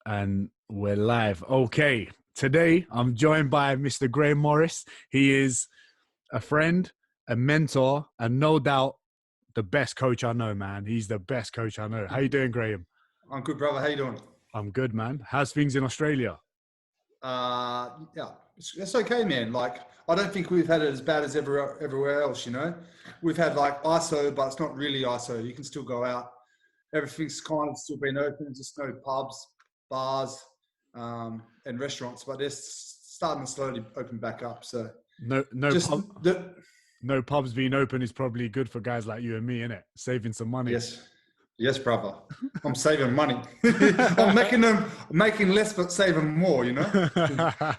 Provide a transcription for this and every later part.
And we're live. Okay, today I'm joined by Mr. Graeme Morris. He is a friend, a mentor, and no doubt the best coach I know, man. He's the best coach I know. How you doing, Graeme? I'm good, brother. How you doing? I'm good, man. How's things in Australia? Yeah, it's okay, man. Like, I don't think we've had it as bad as everywhere else, you know? We've had like ISO, but it's not really ISO. You can still go out. Everything's kind of still been open, just no pubs, bars, and restaurants, but they're starting to slowly open back up. So No pubs being open is probably good for guys like you and me, innit? Saving some money. Yes, brother. I'm saving money. I'm making less, but saving more, you know?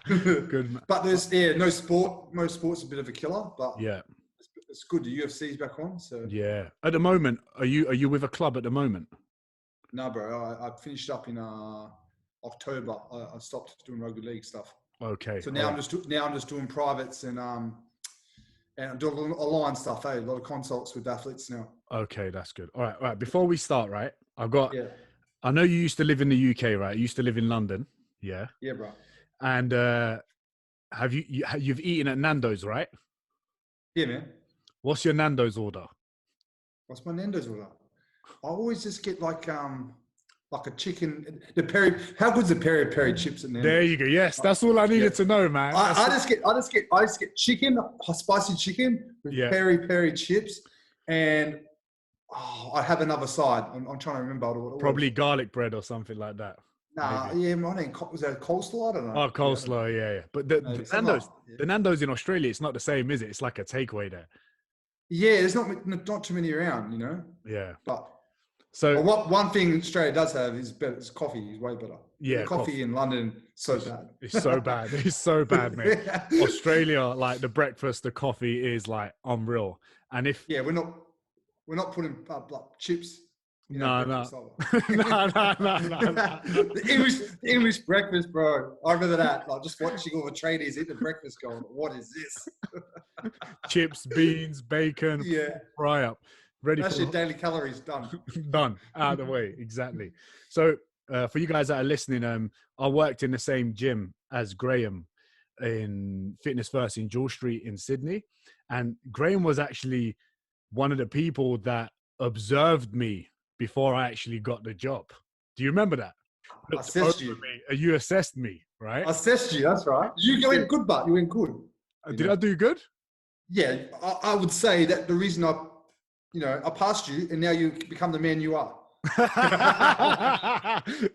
Good, man. But there's, no sport. Most sports are a bit of a killer, but yeah, it's good. The UFC's back on, so. Yeah. At the moment, are you with a club at the moment? No, bro. I finished up in October. I stopped doing rugby league stuff. Okay. So now I'm just doing privates and I'm doing a lot of online stuff. A lot of consults with athletes now. Okay, that's good. All right. Before we start, right? Yeah. I know you used to live in the UK, right? You used to live in London. Yeah. Yeah, bro. And you've eaten at Nando's, right? Yeah, man. What's your Nando's order? What's my Nando's order? I always just get like a chicken. How good's the peri chips at Nando's? There you go. Yes, that's all I needed to know, man. I just get chicken, spicy chicken with peri chips, and I have another side. I'm trying to remember what it was. Probably garlic bread or something like that. Nah, maybe. Yeah, my name was that coleslaw? I don't know. Oh, coleslaw, yeah. But the Nando's in Australia, it's not the same, is it? It's like a takeaway there. Yeah, there's not too many around, you know. Yeah. But what one thing Australia does have is better. It's coffee. Is way better. Yeah, coffee in London so bad. It's so bad. It's so bad, mate. Australia, like the breakfast, the coffee is like unreal. And if we're not putting like chips. No. The English breakfast, bro. I remember that. Like just watching all the tradies eat the breakfast, going, "What is this?" Chips, beans, bacon, fry up. Ready. That's your daily calories done. Done. Out of the way. Exactly. So for you guys that are listening, I worked in the same gym as Graeme in Fitness First in George Street in Sydney, and Graeme was actually one of the people that observed me before I actually got the job. Do you remember that? I assessed you. You assessed me, right? I assessed you, that's right. You went good, but you went good. Did I do good? Yeah, I would say that the reason I passed you and now you become the man you are.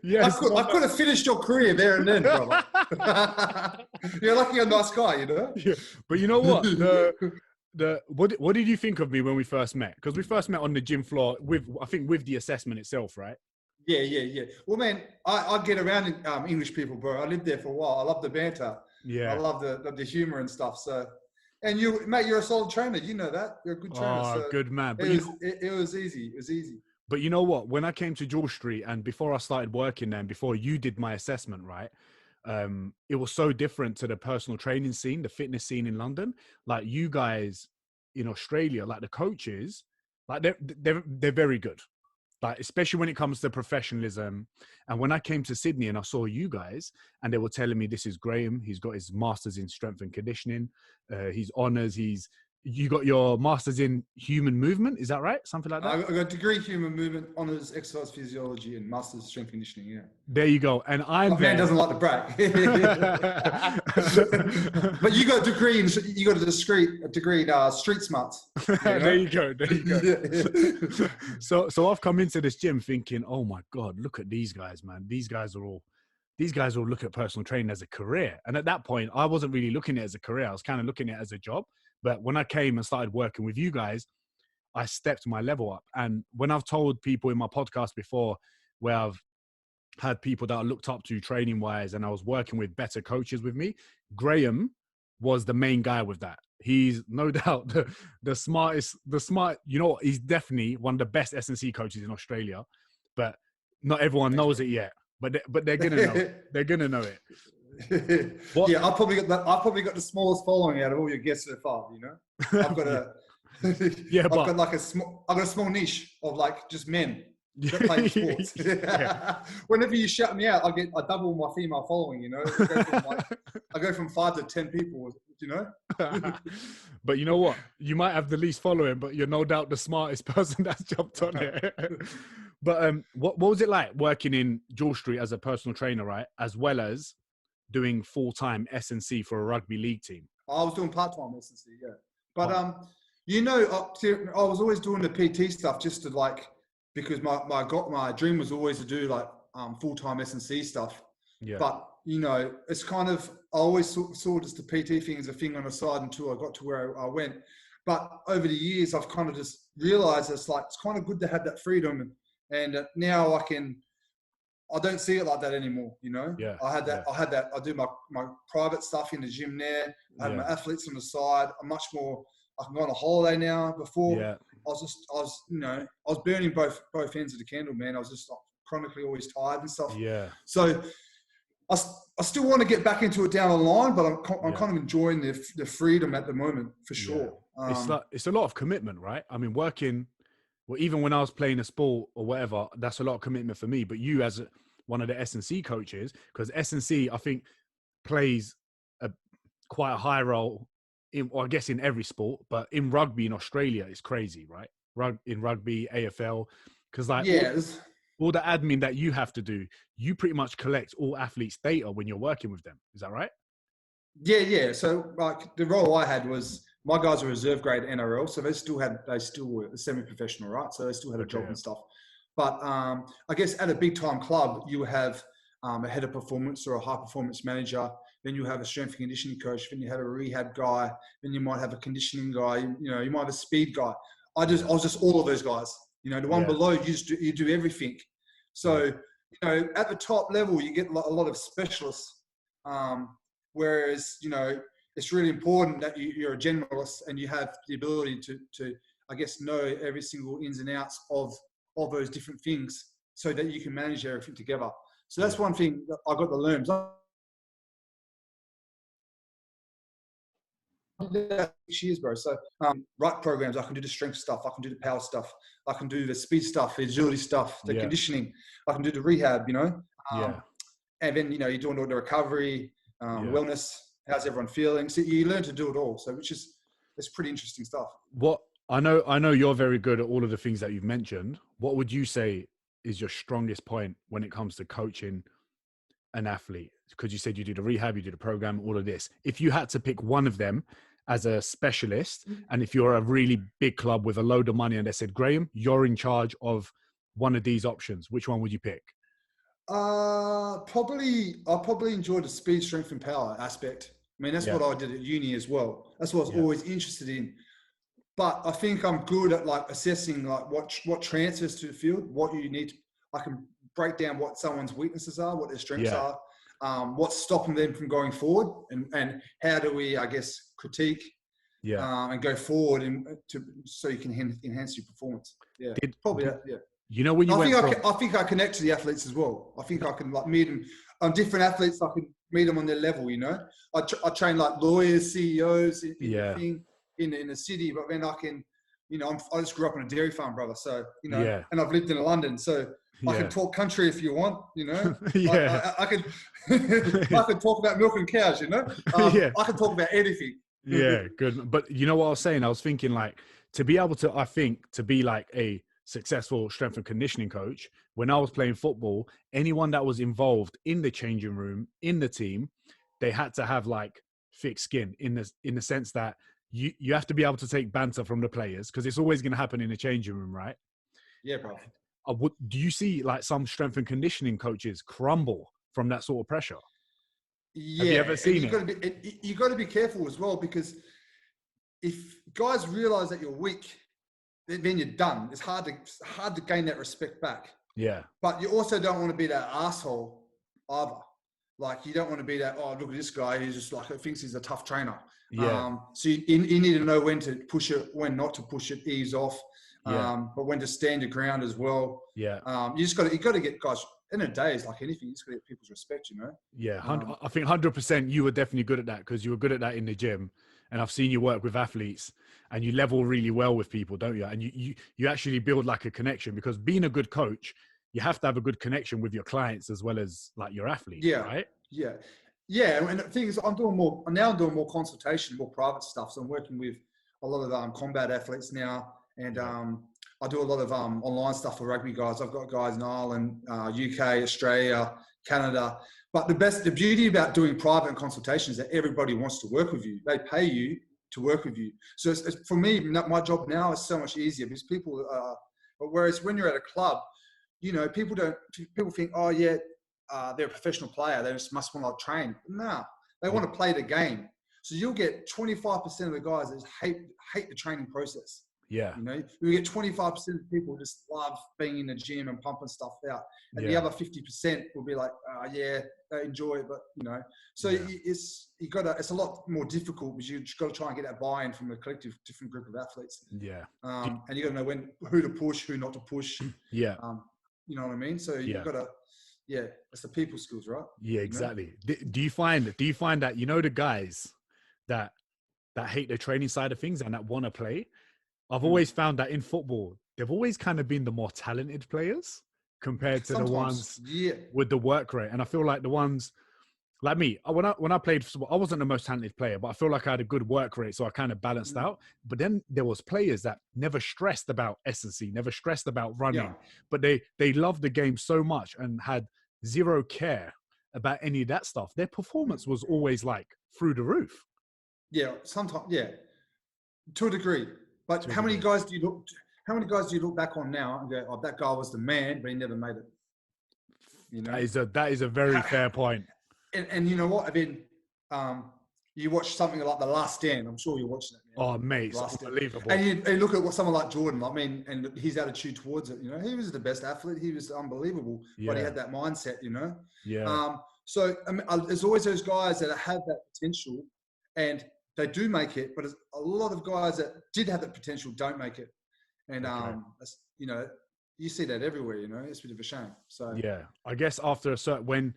Yes. I could have finished your career there and then, brother. You're lucky I'm a nice guy, you know? Yeah. But you know what? What did you think of me when we first met? Because we first met on the gym floor with the assessment itself, right? Yeah. Well, man, I get around English people, bro. I lived there for a while. I love the banter. Yeah. I love the humor and stuff. So, and you're a solid trainer. You know that. You're a good trainer. Oh, so good man. But it was easy. It was easy. But you know what? When I came to George Street and before I started working there and before you did my assessment, right? It was so different to the personal training scene, the fitness scene in London. Like you guys in Australia, like the coaches, like they're very good. Like especially when it comes to professionalism. And when I came to Sydney and I saw you guys, and they were telling me this is Graeme. He's got his masters in strength and conditioning. He's honors. You got your masters in human movement. Is that right? Something like that? I got a degree in human movement, honors exercise physiology and masters strength conditioning. Yeah. There you go. And man doesn't like to brag. But you got a degree in street smarts. You know? There you go. So I've come into this gym thinking, oh my God, look at these guys, man. These guys all look at personal training as a career. And at that point, I wasn't really looking at it as a career. I was kind of looking at it as a job. But when I came and started working with you guys, I stepped my level up. And when I've told people in my podcast before, where I've had people that I looked up to training wise, and I was working with better coaches with me, Graeme was the main guy with that. He's no doubt the smartest, you know, he's definitely one of the best S&C coaches in Australia, but not everyone knows it yet. But they're gonna know it. They're gonna know it. Yeah, I've probably got the smallest following out of all your guests so far. You know, I've got a I've got a small niche of like just men. that play sports. Yeah. Whenever you shout me out, I double my female following. You know, I go from 5 to 10 people. You know. But you know what? You might have the least following, but you're no doubt the smartest person that's jumped on it. But what was it like working in Jewel Street as a personal trainer, right? As well as doing full-time S&C for a rugby league team. I was doing part-time S&C, yeah. But you know, I was always doing the PT stuff just to like, because my dream was always to do like full-time S&C stuff. Yeah. But you know, it's kind of, I always saw just the PT thing as a thing on the side until I got to where I went. But over the years, I've kind of just realized it's kind of good to have that freedom, and now I don't see it like that anymore. You know, Yeah. I had that. I do my private stuff in the gym there. I have my athletes on the side. I'm much more. I can go on a holiday now. Before, I was burning both ends of the candle, man. I was just like, chronically always tired and stuff. Yeah. So I still want to get back into it down the line, but I'm kind of enjoying the freedom at the moment for sure. It's a lot of commitment, right? I mean, working. Well, even when I was playing a sport or whatever, that's a lot of commitment for me. But you, as one of the S&C coaches, because S&C, I think, plays quite a high role I guess in every sport, but in rugby in Australia, it's crazy, right? In rugby, AFL, because like all the admin that you have to do, you pretty much collect all athletes' data when you're working with them. Is that right? Yeah. So like the role I had was, my guys are reserve grade NRL, so they still were semi-professional, right? So they still had a job and stuff. But I guess at a big time club, you have a head of performance or a high performance manager. Then you have a strength and conditioning coach. Then you have a rehab guy. Then you might have a conditioning guy. You know, you might have a speed guy. I was just all of those guys. You know, the one below, you do everything. So, you know, at the top level, you get a lot of specialists. Whereas, you know, it's really important that you're a generalist and you have the ability to I guess, know every single ins and outs of those different things so that you can manage everything together. So that's one thing that I got to learn. 6 years, bro. So right programs, I can do the strength stuff, I can do the power stuff, I can do the speed stuff, the agility stuff, the conditioning, I can do the rehab, you know. And then, you know, you're doing all the recovery, wellness, how's everyone feeling? So you learn to do it all. So it's pretty interesting stuff. What I know you're very good at all of the things that you've mentioned. What would you say is your strongest point when it comes to coaching an athlete? Because you said you do the rehab, you do the program, all of this. If you had to pick one of them as a specialist, and if you're a really big club with a load of money and they said, Graeme, you're in charge of one of these options, which one would you pick? I probably enjoyed the speed, strength and power aspect. I mean, that's what I did at uni as well. That's what I was always interested in. But I think I'm good at like assessing like what transfers to the field, what you need. I can break down what someone's weaknesses are, what their strengths are, what's stopping them from going forward, and how do we, I guess, critique and go forward so you can enhance your performance. Yeah, probably. You know, when you I think I connect to the athletes as well. I think I can like meet them on different athletes. I can meet them on their level. You know, I train like lawyers, CEOs in the city, but then I can, you know, I just grew up on a dairy farm, brother. So, you know, and I've lived in London, so I can talk country if you want, you know. I could I could talk about milk and cows, you know. I can talk about anything. Yeah, good. But you know what I was saying? I was thinking like to be able to, I think to be like a successful strength and conditioning coach, when I was playing football, anyone that was involved in the changing room, in the team, they had to have like thick skin in the sense that you have to be able to take banter from the players because it's always going to happen in the changing room, right? Yeah, bro. Do you see like some strength and conditioning coaches crumble from that sort of pressure? Yeah. Have you ever seen it? You got to be careful as well, because if guys realize that you're weak, then you're done. It's hard to gain that respect back. Yeah. But you also don't want to be that asshole either. Like, you don't want to be that, oh, look at this guy, he's just like, thinks he's a tough trainer. Yeah. So you need to know when to push it, when not to push it, ease off, but when to stand your ground as well. Yeah. You got to get guys, in a day, it's like anything, you just got to get people's respect, you know? Yeah. I think 100% you were definitely good at that, because you were good at that in the gym. And I've seen you work with athletes and you level really well with people, don't you? And you actually build like a connection, because being a good coach, you have to have a good connection with your clients as well as like your athletes, Yeah, right? yeah, yeah. And the thing is, I'm doing more consultation, more private stuff. So I'm working with a lot of combat athletes now, and I do a lot of online stuff for rugby guys. I've got guys in Ireland, UK, Australia, Canada. But the beauty about doing private consultation is that everybody wants to work with you. They pay you to work with you. So for me, my job now is so much easier because people. Whereas when you're at a club, you know, people think, oh yeah, they're a professional player. They just must want to train. Nah, they want to play the game. So you'll get 25% of the guys that just hate the training process. Yeah. You know, you get 25% of people just love being in the gym and pumping stuff out. And the other 50% will be like, yeah, they enjoy it, but you know, so it's a lot more difficult because you've got to try and get that buy-in from a collective, different group of athletes. Yeah. And you got to know who to push, who not to push. Yeah. You know what I mean? So you've got to, it's the people skills, right? Yeah, exactly. You know? Do you find that, you know, the guys that hate the training side of things and that want to play, I've always found that in football, they've always kind of been the more talented players compared to the ones with the work rate. And I feel like the ones like me, when I played football, I wasn't the most talented player, but I feel like I had a good work rate, so I kind of balanced out. But then there was players that never stressed about S&C, never stressed about running, but they loved the game so much and had zero care about any of that stuff. Their performance was always like through the roof. Yeah, sometimes, to a degree. But how many guys do you look back on now and go, oh, that guy was the man, but he never made it? You know, that is a very fair point. And you know what? I mean, you watch something like The Last Stand. I'm sure you're watching it now. Oh, mate, it's unbelievable. And you look at someone like Jordan. I mean, and his attitude towards it. You know, he was the best athlete. He was unbelievable, but he had that mindset. You know. Yeah. So I mean, there's always those guys that have that potential, and they do make it. But a lot of guys that did have that potential don't make it, and you know, you see that everywhere. You know, it's a bit of a shame. So yeah, I guess after a certain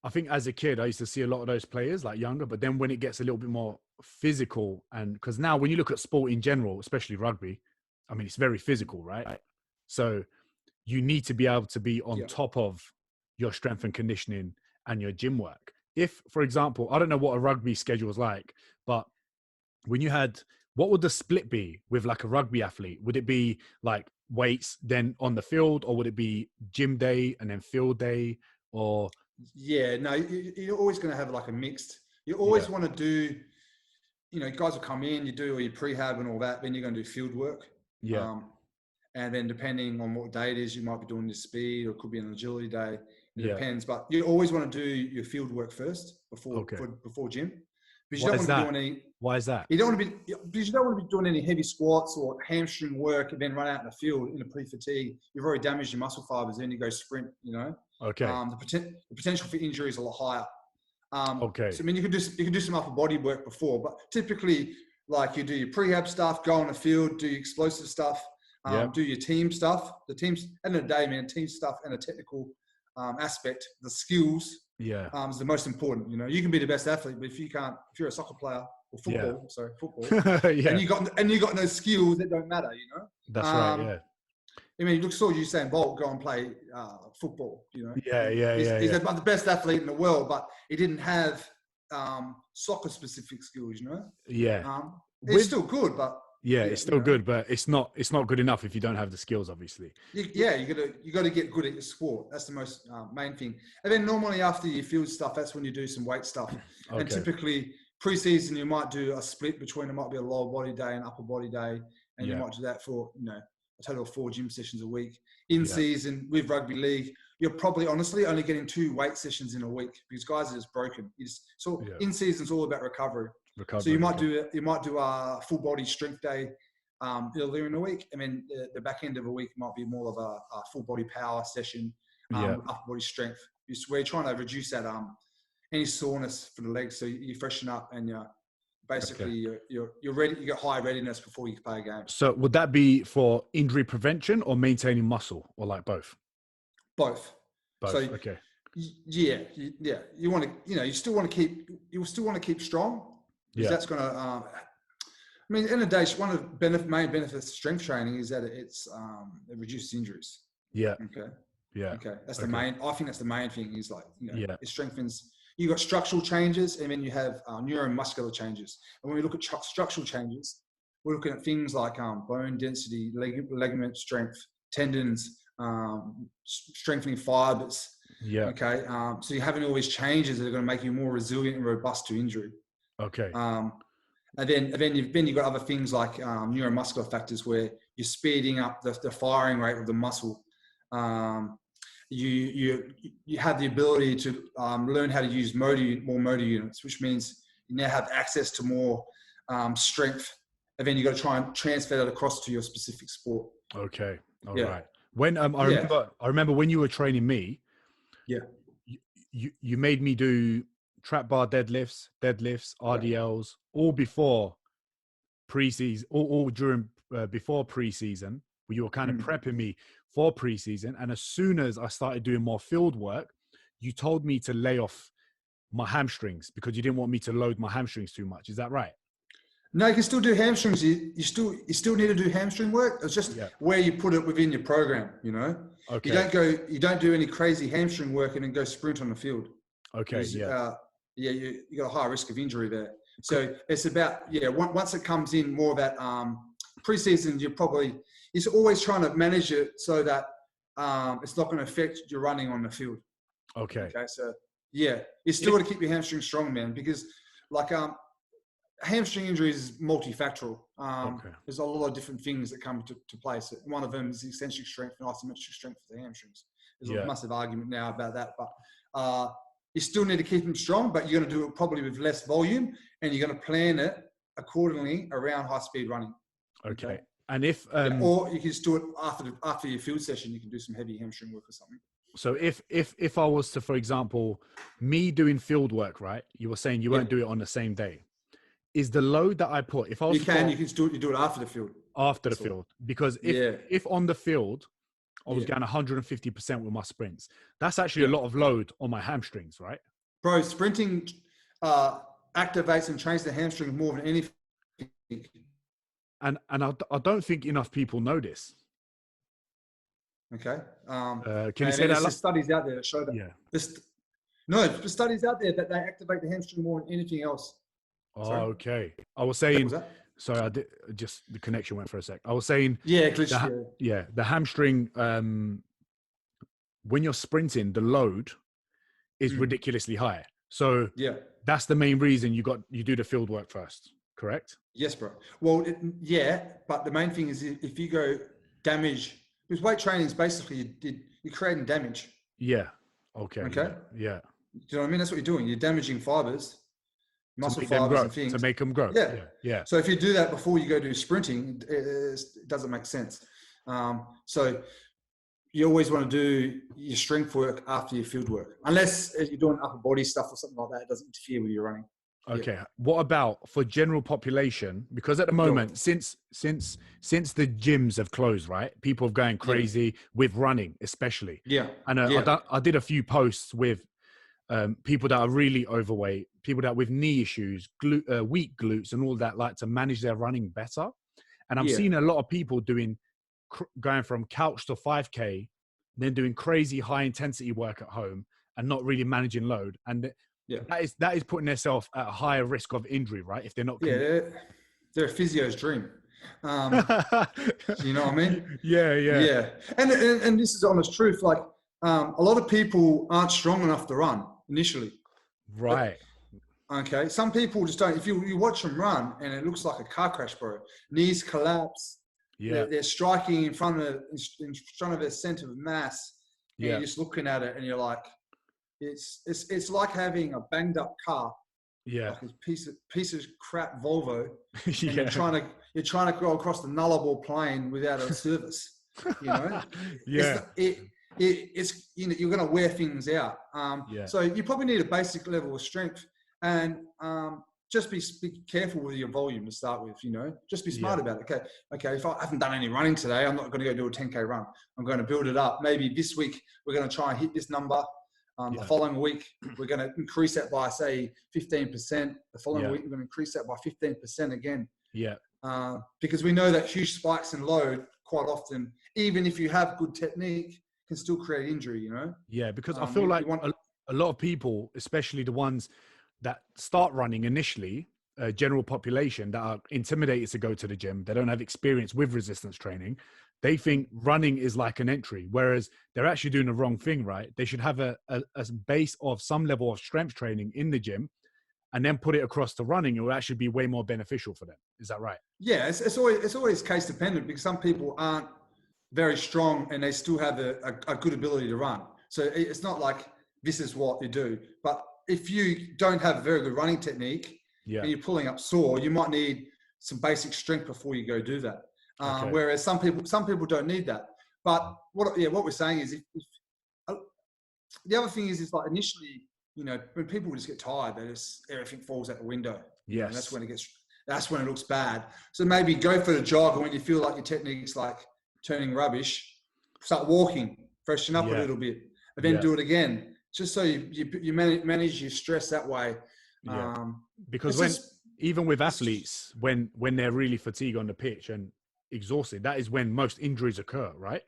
I think as a kid, I used to see a lot of those players like younger, but then when it gets a little bit more physical, and because now when you look at sport in general, especially rugby, I mean, it's very physical, right? So you need to be able to be on top of your strength and conditioning and your gym work. If, for example, I don't know what a rugby schedule is like, but when you had, what would the split be with like a rugby athlete? Would it be like weights then on the field, or would it be gym day and then field day, or... Yeah, no, you're always going to have like a mixed. You always want to do, you know, guys will come in, you do all your prehab and all that, then you're going to do field work. Yeah. And then depending on what day it is, you might be doing your speed, or it could be an agility day. It depends, but you always want to do your field work first before gym. Because you don't want to be doing any. Why is that? You don't want to be, because you don't want to be doing any heavy squats or hamstring work and then run out in the field in a pre-fatigue. You've already damaged your muscle fibers, then you go sprint, you know. Okay. The potential for injury is a lot higher. So I mean, you can do some upper body work before, but typically, like, you do your prehab stuff, go on the field, do your explosive stuff, do your team stuff. The teams, at the end of the day, man, team stuff and a technical aspect, the skills, is the most important. You know, you can be the best athlete, but if you're a soccer player or football, and you got no skills, it don't matter. You know. That's right. Yeah. I mean, you saw Usain Bolt go and play football, you know. He's the best athlete in the world, but he didn't have soccer-specific skills, you know. Yeah. It's still good, but it's still good, but it's not good enough if you don't have the skills, obviously. You got to get good at your sport. That's the most main thing. And then normally after your field stuff, that's when you do some weight stuff. Okay. And typically pre-season, you might do a split between, it might be a lower body day and upper body day, and you might do that for, you know, a total of 4 gym sessions a week. In season with rugby league, you're probably honestly only getting 2 weight sessions in a week because guys are just broken. In season, it's all about recovery. So you might do a full body strength day earlier in the week, and then the back end of a week might be more of a full body power session, upper body strength. We're trying to reduce that any soreness for the legs, so you freshen up and basically you're ready. You get high readiness before you play a game. So would that be for injury prevention or maintaining muscle, or like both? Both. So, okay. Yeah. You want to, you still want to keep strong. Because that's going to, I mean, in the day, one of the main benefits of strength training is that it reduces injuries. Yeah. Okay. Yeah. Okay. That's the main. I think that's the main thing. Is like, it strengthens. You got structural changes, and then you have neuromuscular changes. And when we look at structural changes, we're looking at things like bone density, ligament strength, tendons, strengthening fibers. Yeah. Okay. So you're having all these changes that are going to make you more resilient and robust to injury. Okay. And then you've got other things like neuromuscular factors where you're speeding up the firing rate of the muscle. You have the ability to learn how to use more motor units, which means you now have access to more strength. And then you got to try and transfer that across to your specific sport. Okay. All right. When I remember when you were training me. Yeah. You made me do trap bar deadlifts, RDLs, all before preseason, all during before preseason. Where you were kind of prepping me for preseason, and as soon as I started doing more field work, you told me to lay off my hamstrings because you didn't want me to load my hamstrings too much. Is that right? No, you can still do hamstrings. You still need to do hamstring work. It's just where you put it within your program. Okay. You don't do any crazy hamstring work and then go sprint on the field. Okay. You got a high risk of injury there. So it's about once it comes in more about preseason, you're always trying to manage it so that it's not going to affect your running on the field. Okay. Okay. So you still got to keep your hamstring strong, man, because hamstring injury is multifactorial. There's a lot of different things that come to play. So one of them is the eccentric strength and isometric strength for the hamstrings. There's a massive argument now about that, but you still need to keep them strong, but you're going to do it probably with less volume, and you're going to plan it accordingly around high speed running. Okay. And if or you can just do it after your field session, you can do some heavy hamstring work or something. So if I was to, for example, me doing field work, right? You were saying you won't do it on the same day. Is the load that I put, if I was you can do it after the field. After the field. Because if on the field I was going 150% with my sprints, that's actually a lot of load on my hamstrings, right? Bro, sprinting activates and trains the hamstring more than anything. And I don't think enough people know this. Okay. Can you say that? There's studies out there that show that. Yeah. There's studies out there that they activate the hamstring more than anything else. Oh, okay. I was saying, sorry, I did just, the connection went for a sec. I was saying, the hamstring, when you're sprinting, the load is ridiculously high. So that's the main reason you do the field work first, correct? Yes, bro. Well, but the main thing is if you go damage, because weight training is basically you're creating damage. Yeah. Okay. Okay. Yeah. Do you know what I mean? That's what you're doing. You're damaging fibers. Muscle fibers and things to make them grow. Yeah. So if you do that before you go do sprinting, it doesn't make sense. So you always want to do your strength work after your field work, unless you're doing upper body stuff or something like that. It doesn't interfere with your running. Okay. Yeah. What about for general population? Because at the moment, since the gyms have closed, right? People are going crazy with running, especially. Yeah. And I did a few posts with people that are really overweight, people that with knee issues, weak glutes and all that, like to manage their running better. And I'm seeing a lot of people going from couch to 5K, then doing crazy high intensity work at home and not really managing load. And that is putting themselves at a higher risk of injury, right? If they're not. They're a physio's dream. You know what I mean? Yeah. And this is honest truth. Like a lot of people aren't strong enough to run initially. Right. Okay. Some people just don't. If you watch them run and it looks like a car crash, bro. Knees collapse. Yeah. They're striking in front of their center of mass. And you're just looking at it and you're like, it's like having a banged up car. Yeah. Like a piece of crap Volvo. And you're trying to go across the nullable plain without a service. You know? It's you're going to wear things out. So you probably need a basic level of strength and just be careful with your volume to start with. Just be smart about it. Okay. If I haven't done any running today, I'm not going to go do a 10K run. I'm going to build it up. Maybe this week we're going to try and hit this number. The following week we're going to increase that by say 15%. The following week we're going to increase that by 15% again. Yeah. because we know that huge spikes in load quite often, even if you have good technique, can still create injury, you know? Yeah, because I feel like a lot of people, especially the ones that start running initially, general population that are intimidated to go to the gym, they don't have experience with resistance training. They think running is like an entry, whereas they're actually doing the wrong thing, right? They should have a base of some level of strength training in the gym and then put it across to running. It will actually be way more beneficial for them. Is that right? Yeah, it's always case dependent, because some people aren't very strong and they still have a good ability to run. So it's not like this is what you do. But if you don't have a very good running technique and you're pulling up sore, you might need some basic strength before you go do that. Whereas some people don't need that. But what we're saying is, the other thing is like initially, you know, when people just get tired, everything falls out the window. Yes. And that's when it looks bad. So maybe go for the jog, and when you feel like your technique's like turning rubbish, start walking, freshen up a little bit, and then do it again. Just so you manage your stress that way. Because even with athletes, when they're really fatigued on the pitch and exhausted, that is when most injuries occur, right?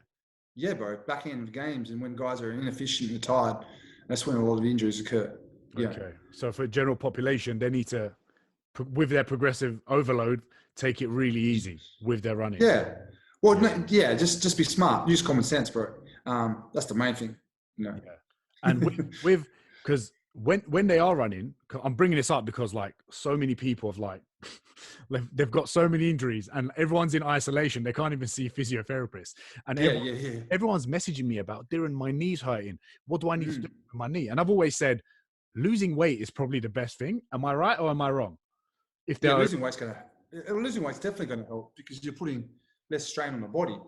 Yeah, bro. Back end of games, and when guys are inefficient and tired, that's when a lot of injuries occur. Yeah. Okay. So for general population, they need to, with their progressive overload, take it really easy with their running. Yeah. Well, just be smart. Use common sense, bro. That's the main thing. You know? Yeah. And with because when they are running, I'm bringing this up because like so many people have like they've got so many injuries and everyone's in isolation. They can't even see physiotherapists. And everyone's messaging me about, Diren, my knee's hurting. What do I need to do with my knee? And I've always said, losing weight is probably the best thing. Am I right or am I wrong? Losing weight's definitely gonna help, because you're putting less strain on the body.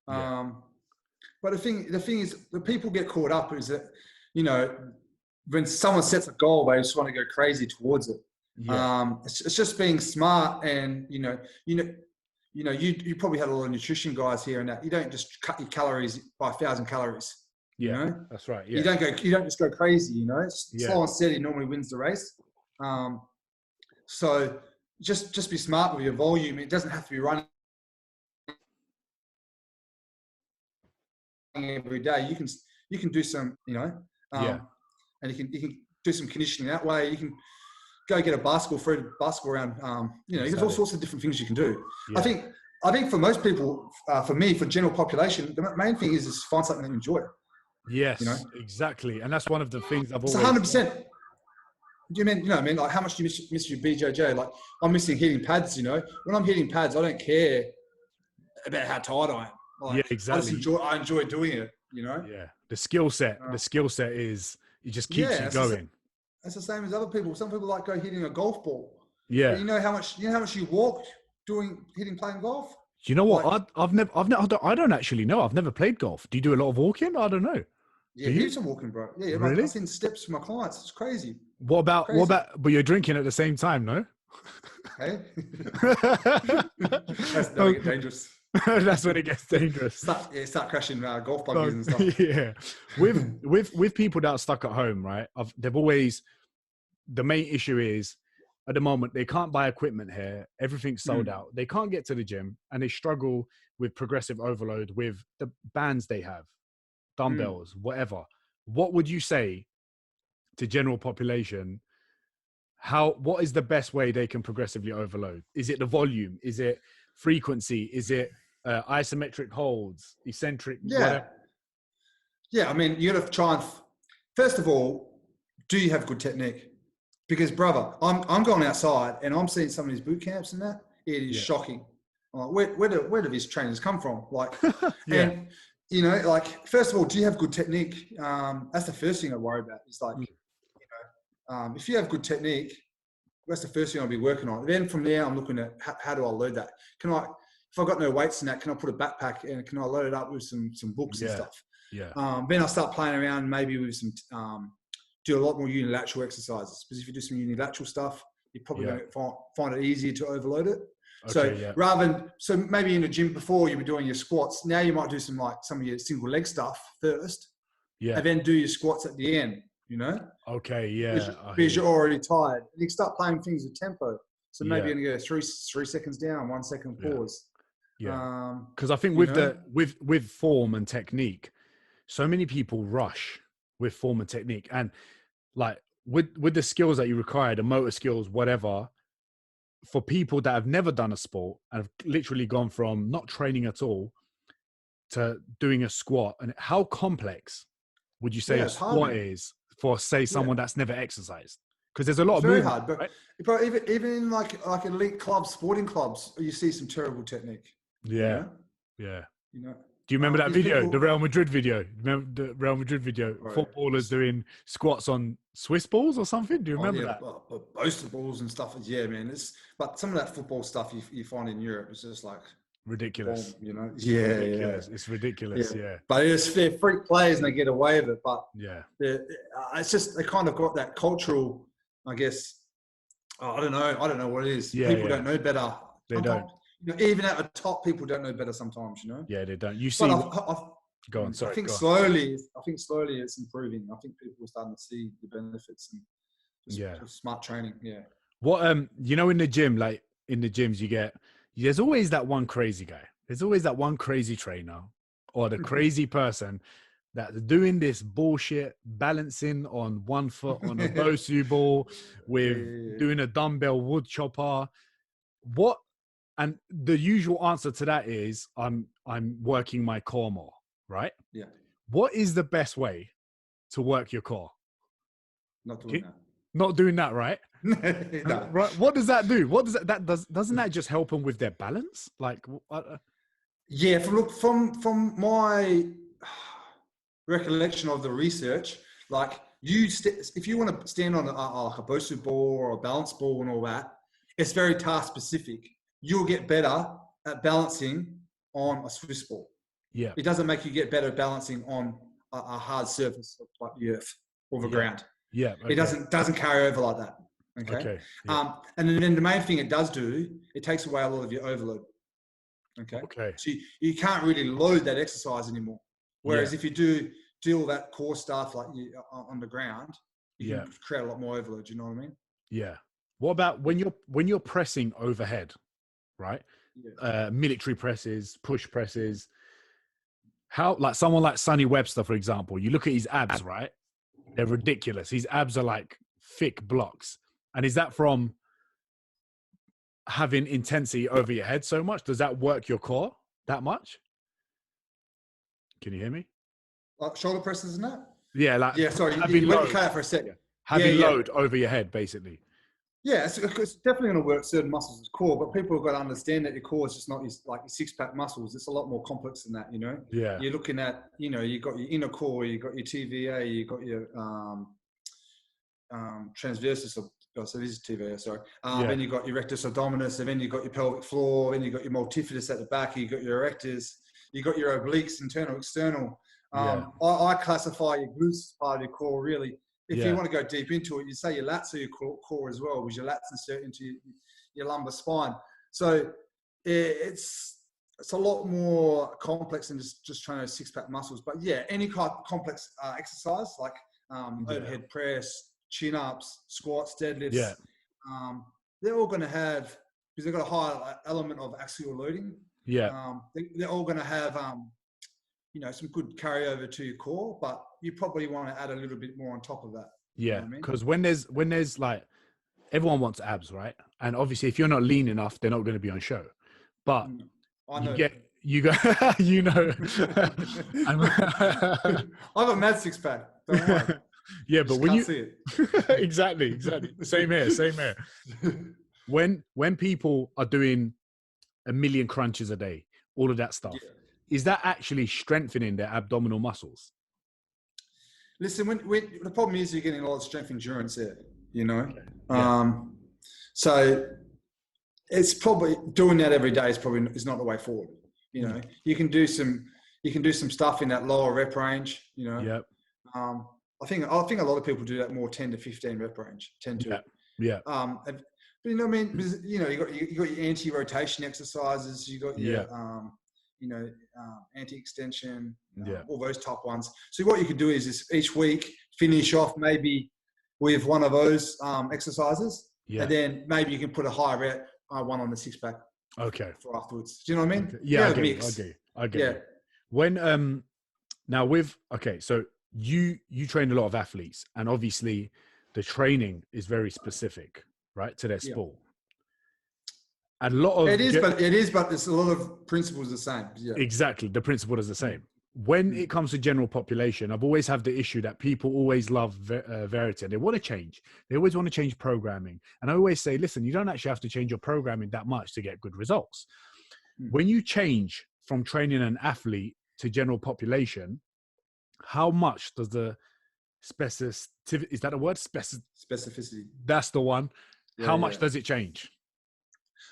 But the thing is, the people get caught up is that, you know, when someone sets a goal, they just want to go crazy towards it. It's just being smart, and you probably had a lot of nutrition guys here, and that you don't just cut your calories by 1,000 calories. You know, that's right. Yeah. You don't just go crazy. You know, slow and steady normally wins the race. So just be smart with your volume. It doesn't have to be running every day. You can do some, you know, and you can do some conditioning that way. You can go get a basketball around. You know, there's all sorts of different things you can do. I think for most people, for me, for general population, the main thing is find something that you enjoy. Yes, you know? Exactly. And that's one of the things I've always... It's 100%. Do you mean, like how much do you miss your BJJ? Like I'm missing hitting pads, you know. When I'm hitting pads, I don't care about how tired I am. Like, exactly. I enjoy doing it, you know. Yeah. The skill set is, it just keeps you going. That's the same as other people. Some people like go hitting a golf ball. Yeah. But you know how much you walk playing golf? You know what? Like, I don't actually know. I've never played golf. Do you do a lot of walking? I don't know. Yeah, heaps of walking, bro. Yeah, really? I've seen steps from my clients. It's crazy. What about, but you're drinking at the same time, no? Hey? That's when it gets dangerous. That's when it gets dangerous. Start crashing golf buggies and stuff. Yeah. With people that are stuck at home, right? The main issue is, at the moment, they can't buy equipment here. Everything's sold out. They can't get to the gym, and they struggle with progressive overload with the bands they have, dumbbells, whatever. What would you say to general population? What is the best way they can progressively overload? Is it the volume? Is it frequency? Is it isometric holds, eccentric? Whatever? Yeah. I mean, you got to try and first of all, do you have good technique? Because brother, I'm going outside and I'm seeing some of these boot camps and that. It is shocking. Like, where do these trainers come from? Like, and you know, like first of all, do you have good technique? That's the first thing I worry about. Is like, if you have good technique, that's the first thing I'll be working on. Then from there, I'm looking at how do I load that? If I've got no weights in that, can I put a backpack and can I load it up with some books and stuff? Yeah. Then I'll start playing around maybe with some, do a lot more unilateral exercises. Because if you do some unilateral stuff, you're probably going to find it easier to overload it. So maybe in the gym before you were doing your squats, now you might do some of your single leg stuff first. Yeah. And then do your squats at the end. You know? Okay, yeah. Because you're already tired. And you can start playing things with tempo. So maybe you're going to go 3 seconds down, 1 second pause. Yeah. Because I think with form and technique, so many people rush with form and technique, and like with the skills that you require, the motor skills, whatever, for people that have never done a sport and have literally gone from not training at all to doing a squat. And how complex would you say a squat is for, say, someone that's never exercised? Because there's a lot of very movement, hard, but right? But even in like elite clubs, sporting clubs, you see some terrible technique. Yeah. You know, do you remember that video, people, the Real Madrid video? Remember the Real Madrid video? Right. Footballers doing squats on Swiss balls or something? Do you remember that? Boaster balls and stuff. Yeah, man. But some of that football stuff you find in Europe is just like ridiculous. You know, ridiculous. It's ridiculous. Yeah. But they're freak players and they get away with it. But it's just they kind of got that cultural, I guess. I don't know what it is. People don't know better. They don't. You know, even at the top, people don't know better sometimes. You know. Yeah, they don't. You see. Go on. Sorry. I think slowly it's improving. I think people are starting to see the benefits and just smart training. Yeah. What you know, in the gym, like in the gyms, there's always that one crazy guy. There's always that one crazy trainer or the crazy person that's doing this bullshit, balancing on one foot on a Bosu ball with doing a dumbbell wood chopper. What? And the usual answer to that is I'm working my core more, right? Yeah. What is the best way to work your core? Not doing that. Not doing that, right? No. Right. What does that do? What does that doesn't that just help them with their balance? Like, yeah. From my recollection of the research, like if you want to stand on like a Bosu ball or a balance ball and all that, it's very task specific. You'll get better at balancing on a Swiss ball. Yeah. It doesn't make you get better at balancing on a hard surface like the earth or the ground. Yeah. Okay. It doesn't carry over like that. Okay. Yeah. And then the main thing it does do, it takes away a lot of your overload. Okay. So you can't really load that exercise anymore. Whereas if you do all that core stuff like on the ground, you can create a lot more overload. You know what I mean? Yeah. What about when you're pressing overhead, right? Yeah. Military presses, push presses. How, like someone like Sonny Webster, for example, you look at his abs, right? They're ridiculous. His abs are like thick blocks. And is that from having intensity over your head so much? Does that work your core that much? Can you hear me? Like shoulder presses and that? Yeah. Sorry. You went cut out for a second. Having load over your head, basically. Yeah, it's definitely going to work certain muscles of the core, but people have got to understand that your core is just not your six-pack muscles. It's a lot more complex than that, you know? Yeah. You're looking at, you've got your inner core, you've got your TVA, you've got your transversus, so this is TVA, sorry. Then you've got your rectus abdominis, and then you've got your pelvic floor, then you've got your multifidus at the back, you've got your erectors, you've got your obliques, internal, external. I classify your glutes as part of your core, really. If you want to go deep into it, you say your lats are your core as well, because your lats insert into your lumbar spine. So it's a lot more complex than just trying to six-pack muscles. But yeah, any kind of complex exercise like overhead press, chin-ups, squats, deadlifts, they're all going to have, because they've got a high element of axial loading. Yeah. They're all going to have some good carryover to your core, but you probably want to add a little bit more on top of that. Yeah, because when there's like, everyone wants abs, right? And obviously, if you're not lean enough, they're not going to be on show. But you go, I have a mad six pack. Don't worry. Yeah, but when you see it. exactly, same here. When people are doing 1 million crunches a day, all of that stuff. Yeah. Is that actually strengthening their abdominal muscles? Listen, when the problem is you're getting a lot of strength endurance there, you know. Okay. Yeah. So it's probably doing that every day is not the way forward. You know, you can do some stuff in that lower rep range. You know. Yep. I think a lot of people do that more 10 to 15 rep range. 10 to. Yeah. But you know what I mean? You know, you got your anti-rotation exercises. You got your anti-extension, all those type ones. So what you could do is each week finish off maybe with one of those exercises. Yeah. And then maybe you can put a higher rep one on the six pack. Okay. For afterwards. Do you know what I mean? Okay. Yeah, I get mix. you. I get you. When now so you train a lot of athletes, and obviously the training is very specific, right, to their sport. And a lot of it is, but there's a lot of principles the same. Yeah. Exactly. The principle is the same. When it comes to general population, I've always had the issue that people always love variety and they want to change. They always want to change programming. And I always say, listen, you don't actually have to change your programming that much to get good results. When you change from training an athlete to general population, how much does the specificity, is that a word? Specificity. That's the one. How much does it change?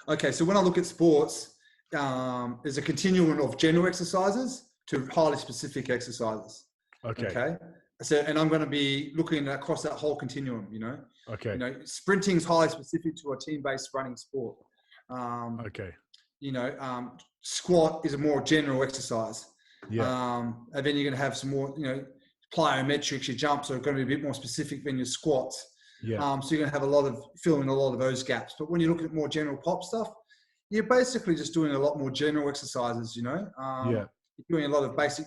Okay, so when I look at sports, there's a continuum of general exercises to highly specific exercises. Okay. So, and I'm going to be looking across that whole continuum, you know. Okay. You know, sprinting is highly specific to a team-based running sport. You know, squat is a more general exercise. And then you're going to have some more, you know, plyometrics, your jumps are going to be a bit more specific than your squats. So you're going to have filling a lot of those gaps. But when you look at more general pop stuff, you're basically just doing a lot more general exercises, you know. You're doing a lot of basic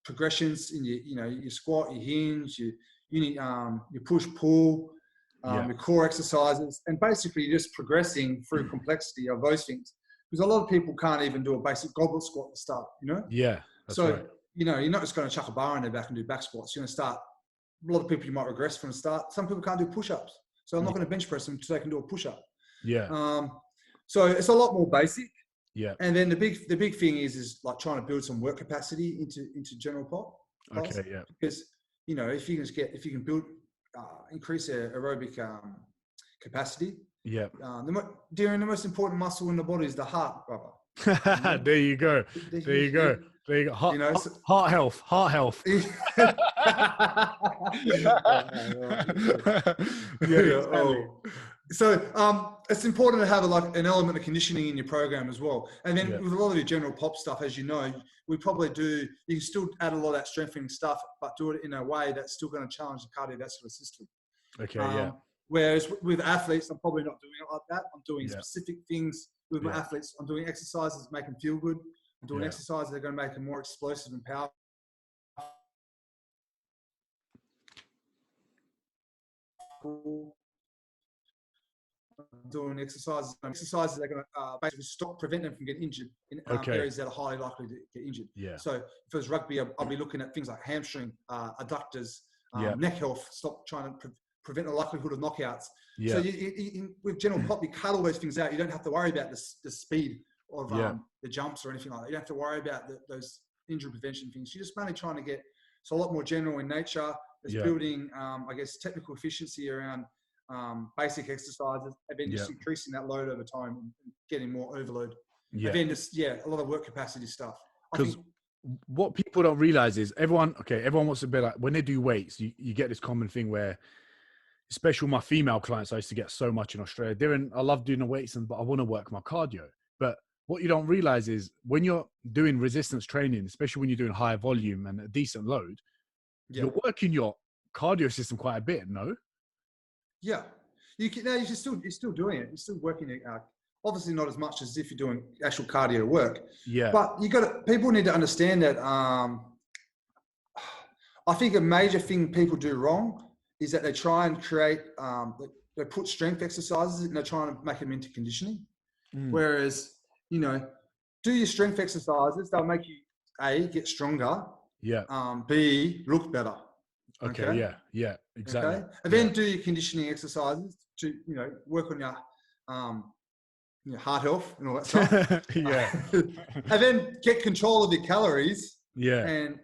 progressions in your, you know, your squat, your hinge, your push pull, your core exercises, and basically you're just progressing through complexity of those things. Because a lot of people can't even do a basic goblet squat to start, you know. That's right. You know, you're not just going to chuck a bar on their back and do back squats. You're going to start. A lot of people you might regress from the start. Some people can't do push-ups, so I'm not going to bench press them until they can do a push-up. So it's a lot more basic. And then the big thing is like trying to build some work capacity into general pop. Because you know, if you can build increase their aerobic capacity. Diren, the most important muscle in the body is the heart, brother. There you go. Heart, you know, heart health. So it's important to have an element of conditioning in your program as well. And then with a lot of your general pop stuff, as you know, we probably do. You can still add a lot of that strengthening stuff, but do it in a way that's still going to challenge the cardiovascular system. Whereas with athletes, I'm probably not doing it like that. I'm doing specific things with my athletes. I'm doing exercises that make them feel good. I'm doing exercises that are going to make them more explosive and powerful. I'm doing exercises that are going to basically prevent them from getting injured in areas that are highly likely to get injured. So if it was rugby, I'll be looking at things like hamstring, adductors, neck health, stop trying to prevent the likelihood of knockouts. So with general pop, you cut all those things out. You don't have to worry about the speed of the jumps or anything like that. You don't have to worry about those injury prevention things. You're just mainly trying to get a lot more general in nature. It's building, I guess, technical efficiency around basic exercises, and then just increasing that load over time and getting more overload. And then just a lot of work capacity stuff. Because what people don't realize is everyone wants to be like, when they do weights, you get this common thing where, especially with my female clients, I used to get so much in Australia. I love doing the weights, but I want to work my cardio. But what you don't realize is when you're doing resistance training, especially when you're doing high volume and a decent load, you're working your cardio system quite a bit, no? Yeah. You're still doing it. You're still working it out. Obviously not as much as if you're doing actual cardio work. But people need to understand that I think a major thing people do wrong is that they try and create, they put strength exercises and they're trying to make them into conditioning. Whereas, you know, do your strength exercises, they'll make you A, get stronger, B, look better. Okay. Exactly. Okay? And then do your conditioning exercises to, you know, work on your heart health and all that stuff. And then get control of your calories. And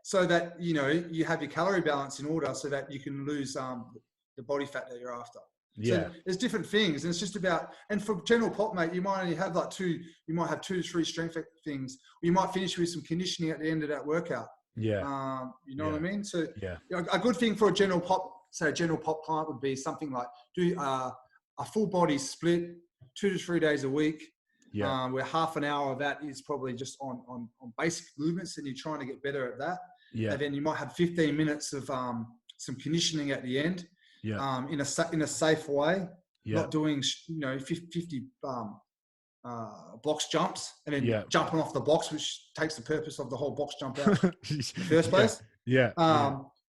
so that, you know, you have your calorie balance in order so that you can lose the body fat that you're after. So there's different things, and it's just about, and for general pop, mate, you might only have you might have 2 to 3 strength things, or you might finish with some conditioning at the end of that workout. You know what I mean? So you know, a good thing for a general pop client would be something like do a full body split 2 to 3 days a week. Where half an hour of that is probably just on basic movements, and you're trying to get better at that. And then you might have 15 minutes of some conditioning at the end. in a safe way, Yeah. not doing 50 box jumps and then jumping off the box, which takes the purpose of the whole box jump out in the first place. Yeah.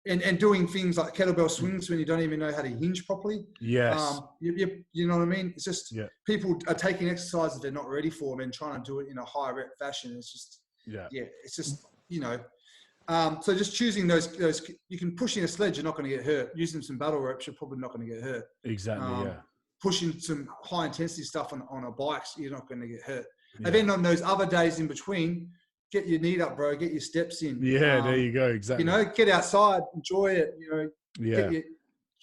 And doing things like kettlebell swings when you don't even know how to hinge properly. Yes. You know what I mean? It's just people are taking exercises they're not ready for and then trying to do it in a high rep fashion. It's just, it's just, so just choosing those, you can push in a sledge, you're not going to get hurt. Using some battle ropes, you're probably not going to get hurt. Exactly. Pushing some high intensity stuff on a bike, you're not going to get hurt. And then on those other days in between, get your need up, bro. Get your steps in. Yeah, there you go. Exactly. Get outside, enjoy it. Get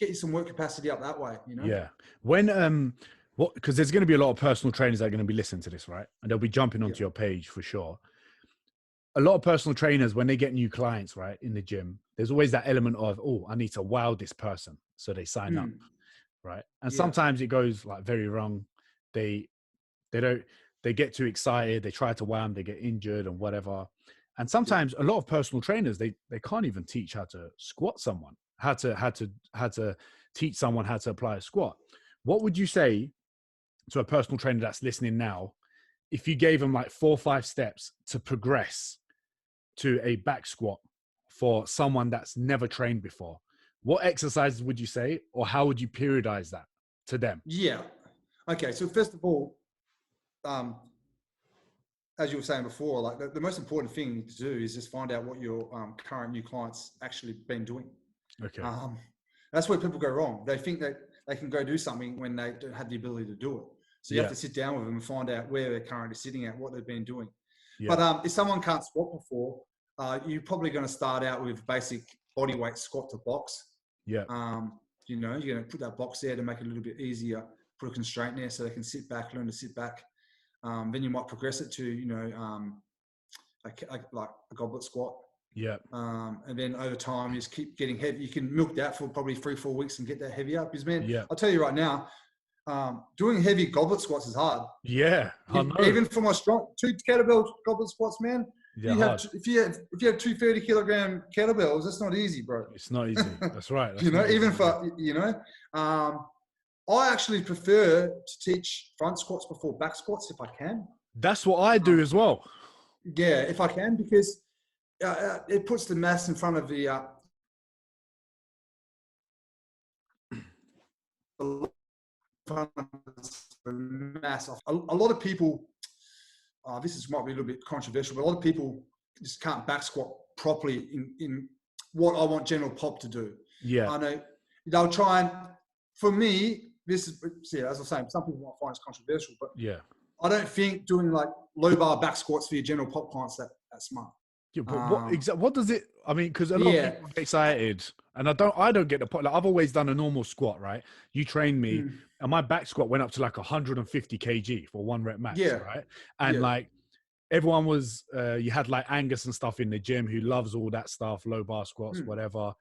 you some work capacity up that way. Yeah. When because there's going to be a lot of personal trainers that are going to be listening to this, right? And they'll be jumping onto your page for sure. A lot of personal trainers, when they get new clients, right, in the gym, there's always that element of, oh, I need to wow this person, so they sign up, right? And sometimes it goes like very wrong. They get too excited. They try to wow them. They get injured and whatever. And sometimes a lot of personal trainers, they can't even teach how to squat someone, how to teach someone how to apply a squat. What would you say to a personal trainer that's listening now, if you gave them like 4 or 5 steps to progress to a back squat for someone that's never trained before? What exercises would you say, or how would you periodize that to them? Yeah. Okay. So first of all, as you were saying before, like the most important thing to do is just find out what your current new clients actually been doing. Okay. That's where people go wrong. They think that they can go do something when they don't have the ability to do it. So you have to sit down with them and find out where they're currently sitting at, what they've been doing. Yeah. But if someone can't squat before, you're probably going to start out with basic body weight squat to box. Yeah. You're going to put that box there to make it a little bit easier, put a constraint there so they can sit back, learn to sit back. Then you might progress it to, like a goblet squat. Yeah. And then over time, you just keep getting heavy. You can milk that for probably 3-4 weeks and get that heavier. Because man, I'll tell you right now, doing heavy goblet squats is hard. Yeah. Even for my strong 2 kettlebell goblet squats, man. Yeah, if you have 2 30-kilogram kettlebells, that's not easy, bro. It's not easy. That's right. That's even for I actually prefer to teach front squats before back squats if I can. That's what I do as well. Yeah, if I can, because it puts the mass in front of the mass. A lot of people, this might be a little bit controversial, but a lot of people just can't back squat properly in what I want general pop to do. Yeah. I know they'll try and, for me, this is, as I was saying, some people might find it's controversial, but I don't think doing like low bar back squats for your general pop clients that's smart. Yeah, but what does it? I mean, because a lot of people get excited, and I don't get the point. Like, I've always done a normal squat, right? You trained me, and my back squat went up to like 150 kg for 1 rep max, right? And like everyone was, you had like Angus and stuff in the gym who loves all that stuff, low bar squats, whatever.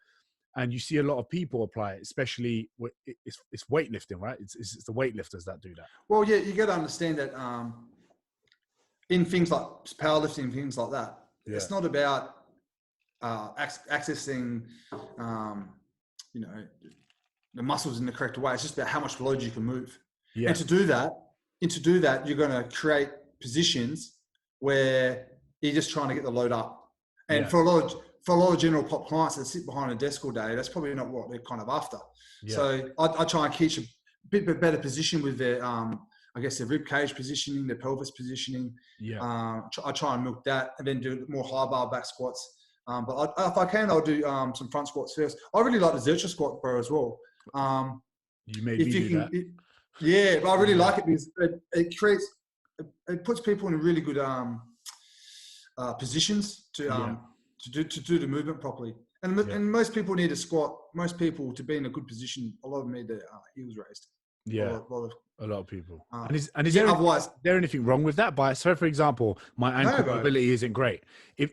And you see a lot of people apply it, especially it's weightlifting, right? It's the weightlifters that do that. Well, yeah, you got to understand that in things like powerlifting, things like that, it's not about accessing, the muscles in the correct way. It's just about how much load you can move. Yeah. And to do that, you're going to create positions where you're just trying to get the load up. And for a lot of general pop clients that sit behind a desk all day, that's probably not what they're kind of after. Yeah. So I try and keep a bit better position with their, their rib cage positioning, their pelvis positioning. Yeah. I try and milk that and then do more high bar back squats. But if I can, I'll do some front squats first. I really like the Zercher squat, bro, as well. You made me do that. But I really like it because it puts people in really good positions to do the movement properly. And most people need a squat. Most people, to be in a good position, a lot of them need their heels raised. Yeah, a lot of people. And is there anything wrong with that? So, for example, my ankle mobility isn't great.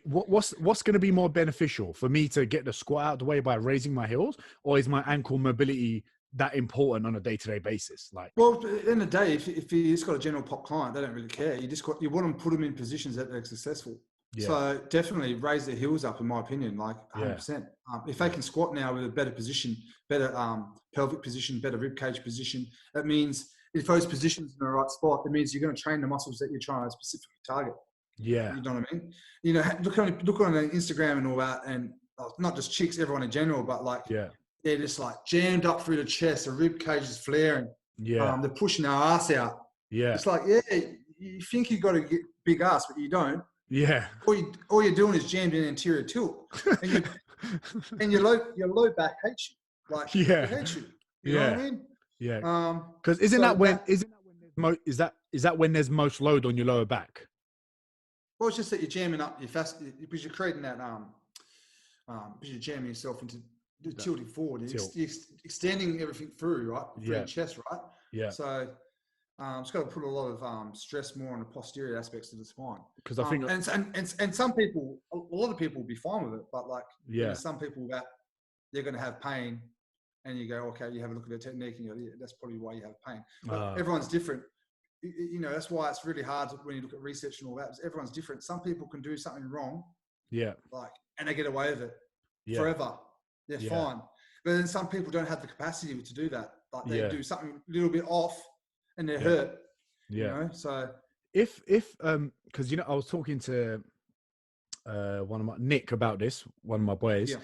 What's going to be more beneficial for me to get the squat out of the way by raising my heels, or is my ankle mobility that important on a day-to-day basis? Like, well, at the end of the day, if you just got a general pop client, they don't really care. You want to put them in positions that they're successful. Yeah. So definitely raise their heels up, in my opinion, like Yeah. 100%. If they can squat now with a better position, better pelvic position, better rib cage position, that means if those positions in the right spot, it means you're going to train the muscles that you're trying to specifically target. Yeah. You know what I mean? You know, look on Instagram and all that, and not just chicks, everyone in general, but like Yeah. they're just like jammed up through the chest, the rib cage is flaring. Yeah. They're pushing their ass out. Yeah. It's like, yeah, you think you got to get big ass, but you don't. Yeah. All you're doing is jammed in anterior tilt, and your low back hates you. Like Yeah. it hates you. You know Yeah. what I mean? Yeah. Because isn't that when is that when there's most load on your lower back? Well, it's just that you're jamming up your fast because you're creating that because you're jamming yourself into tilting forward, you're extending everything through, right? Through your chest, right? Yeah. So it's got to put a lot of stress more on the posterior aspects of the spine. Because I think and some people, a lot of people will be fine with it, but like there's some people that they're going to have pain, and you go, okay, you have a look at their technique, and you go, yeah, that's probably why you have pain. But everyone's different. You know, that's why it's really hard when you look at research and all that. Everyone's different. Some people can do something wrong, and they get away with it forever. They're fine. But then some people don't have the capacity to do that. Like they do something a little bit off, and they're hurt. You know, so if because I was talking to Nick about this, one of my boys.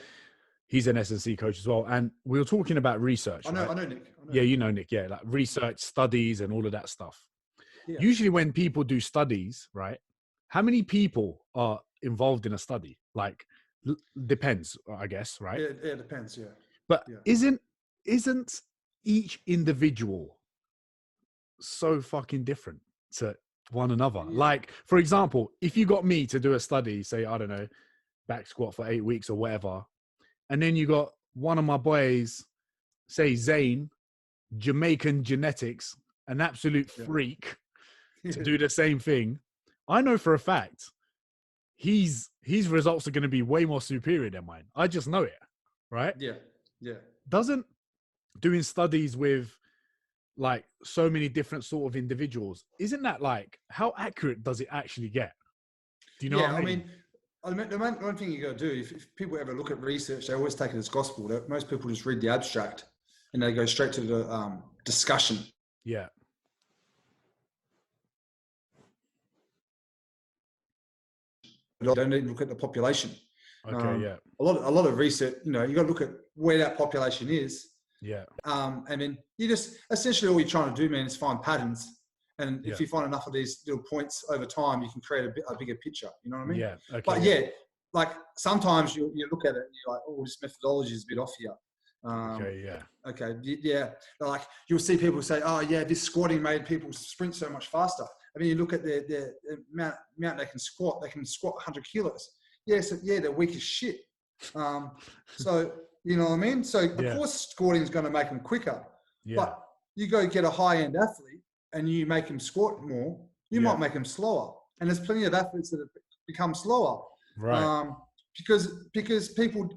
He's an S&C coach as well, and we were talking about research. I know Nick. You know Nick. Yeah, like research, studies, and all of that stuff. Yeah. Usually, when people do studies, right? How many people are involved in a study? Like, depends, I guess, right? Yeah, it depends. Yeah. But isn't each individual so fucking different to one another? Like, for example, if you got me to do a study, say, I don't know, back squat for 8 weeks or whatever, and then you got one of my boys, say Zane, Jamaican genetics, an absolute freak, to do the same thing, I know for a fact his results are going to be way more superior than mine. I just know it, right? Yeah. Doesn't doing studies with like so many different sort of individuals, isn't that like, how accurate does it actually get? Do you know what I mean? The one thing you got to do, if people ever look at research, they always take it as gospel. Most people just read the abstract and they go straight to the discussion. Yeah. They don't even look at the population. Okay. A lot of research, you got to look at where that population is. Yeah. And then you just essentially all you're trying to do, man, is find patterns. And if you find enough of these little points over time, you can create a bigger picture. You know what I mean? Yeah. Okay. But like sometimes you look at it and you're like, oh, this methodology is a bit off here. Like you'll see people say, oh yeah, this squatting made people sprint so much faster. I mean, you look at the amount they can squat 100 kilos. They're weak as shit. So you know what I mean? So of course squatting is going to make them quicker. But you go get a high-end athlete and you make him squat more, you might make him slower. And there's plenty of athletes that have become slower. Right. Because people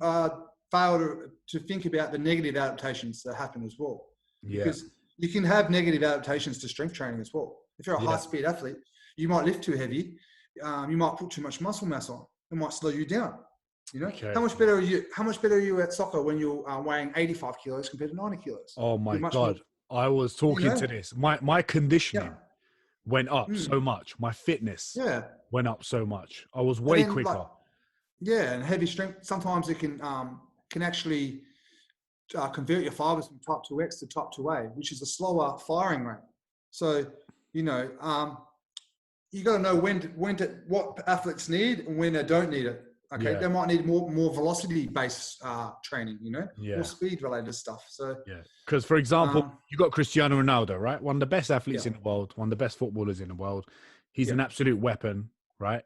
fail to think about the negative adaptations that happen as well. Because you can have negative adaptations to strength training as well. If you're a high-speed athlete, you might lift too heavy. You might put too much muscle mass on. It might slow you down. You know, how much better are you at soccer when you're weighing 85 kilos compared to 90 kilos? Oh my God. I was talking to this. My conditioning went up so much. My fitness went up so much. I was way quicker. And heavy strength, sometimes it can actually convert your fibers from type 2X to type 2A, which is a slower firing rate. So, you got to know what athletes need and when they don't need it. Okay, they might need more velocity-based training, more speed-related stuff. So because for example, you got Cristiano Ronaldo, right? One of the best athletes in the world, one of the best footballers in the world. He's an absolute weapon, right?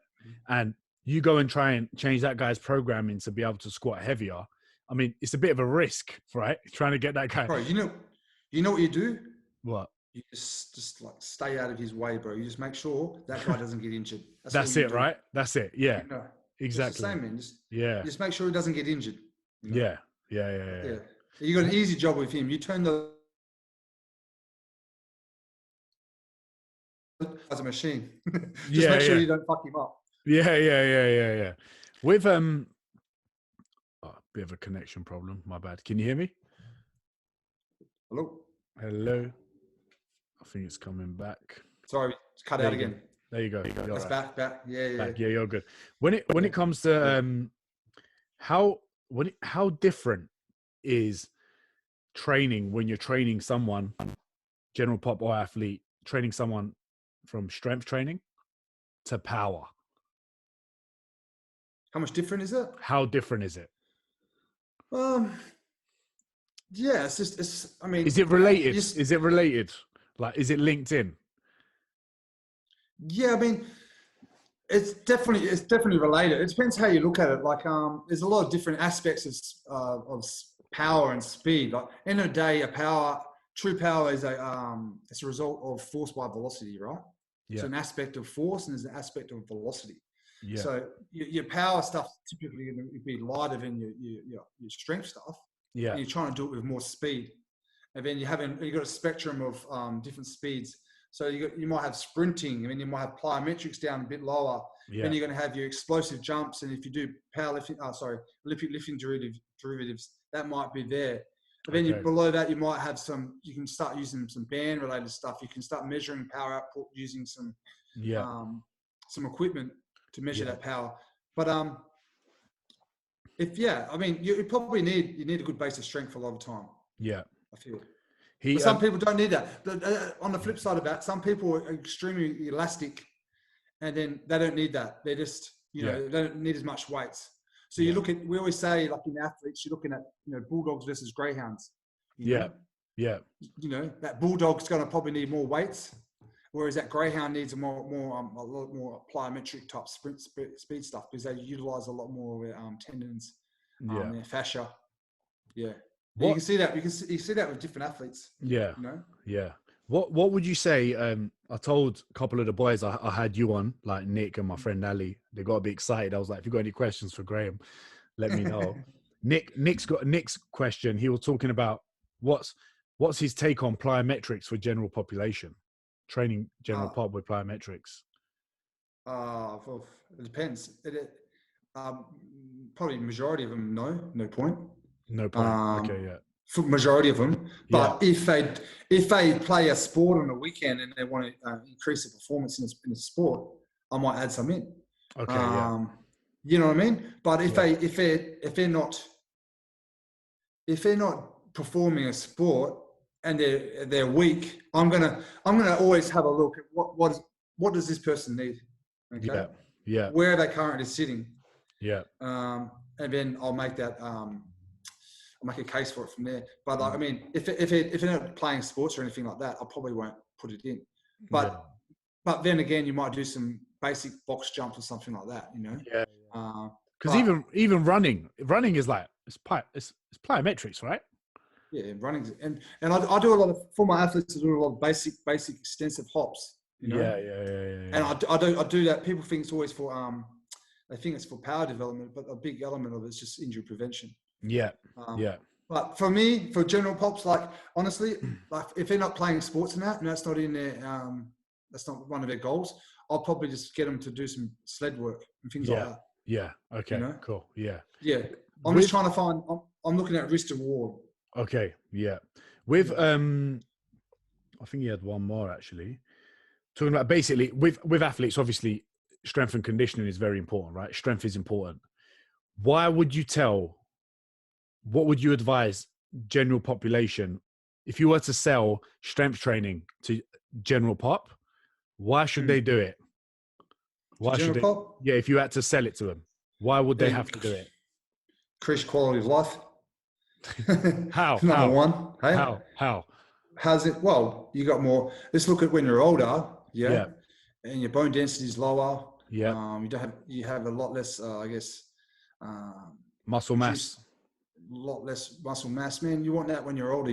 And you go and try and change that guy's programming to be able to squat heavier. I mean, it's a bit of a risk, right? Trying to get that guy. Bro, you know what you do? What? You just like stay out of his way, bro. You just make sure that guy doesn't get injured. That's it, right? That's it. Yeah. Exactly. It's the same, man. Just make sure he doesn't get injured. Yeah. You got an easy job with him. You turn as a machine. Just make sure you don't fuck him up. Yeah. With oh, a bit of a connection problem. My bad. Can you hear me? Hello. Hello. I think it's coming back. Sorry, it's cut There out you go. again. There you go. You're That's right. back. Yeah. Back. Yeah, you're good. When it comes to how how different is training when you're training someone, general pop or athlete, training someone from strength training to power? How much different is it? How different is it? Yeah, it's. I mean, Is it related? just, Is it related? Like, is it linked in? yeah. I mean, it's definitely related. It depends how you look at it. Like, there's a lot of different aspects of power and speed. Like, end of the day, true power is it's a result of force by velocity, right? Yeah. So an aspect of force and there's an aspect of velocity. Yeah. So your power stuff typically would be lighter than your strength stuff. Yeah. And you're trying to do it with more speed. And then you've got a spectrum of different speeds. So you might have sprinting, and then you might have plyometrics down a bit lower. Yeah. Then you're going to have your explosive jumps, and if you do powerlifting, Olympic lifting derivatives, that might be there. And then below that, you might have you can start using some band related stuff. You can start measuring power output using some equipment to measure that power. But I mean, you probably need a good base of strength for a lot of time. Yeah. I feel. But some people don't need that. On the flip side of that, some people are extremely elastic, and then they don't need that. They're just, they don't need as much weights. So we always say, like in athletes, you're looking at, bulldogs versus greyhounds. Yeah. That bulldog's going to probably need more weights, whereas that greyhound needs a lot more plyometric type sprint speed stuff because they utilize a lot more of their tendons, their fascia. Yeah. You can see that. You see that with different athletes. Yeah. Yeah. What would you say? I told a couple of the boys I had you on, like Nick and my friend Ali. They got a bit excited. I was like, if you got any questions for Graeme, let me know. Nick's question. He was talking about what's his take on plyometrics for general population, training general pop with plyometrics. Well, it depends. Probably majority of them, no point. No point. Okay, yeah. For majority of them, but if they play a sport on a weekend and they want to increase the performance in the sport, I might add some in. Okay, you know what I mean. But if they're not performing a sport and they're weak, I'm gonna always have a look at what does this person need. Okay. Yeah. Where are they currently sitting? Yeah. And then I'll make that. I'll make a case for it from there. But I mean, if they're not playing sports or anything like that, I probably won't put it in. But then again, you might do some basic box jumps or something like that. Yeah. Because even running is like it's plyometrics, right? Yeah, running and I do a lot of for my athletes. I do a lot of basic extensive hops. Yeah. And I do that. People think it's always for they think it's for power development, but a big element of it is just injury prevention. Yeah. But for me, for general pops, like honestly, like if they're not playing sports and that's not in their that's not one of their goals, I'll probably just get them to do some sled work and things like that. Yeah. Okay. Cool. Yeah. Yeah. I'm just trying to find. I'm looking at risk to reward. Okay. Yeah. With I think he had one more actually. Talking about basically with athletes, obviously strength and conditioning is very important, right? Strength is important. What would you advise general population if you were to sell strength training to general pop? Why should they do it? Why should they? Pop? Yeah, if you had to sell it to them, why would they have to do it? Increase quality of life. How? Number one. Hey? How? How's it? Well, you got more. Let's look at when you're older. Yeah. And your bone density is lower. Yeah. You have a lot less, I guess. Muscle mass. A lot less muscle mass, man. You want that when you're older,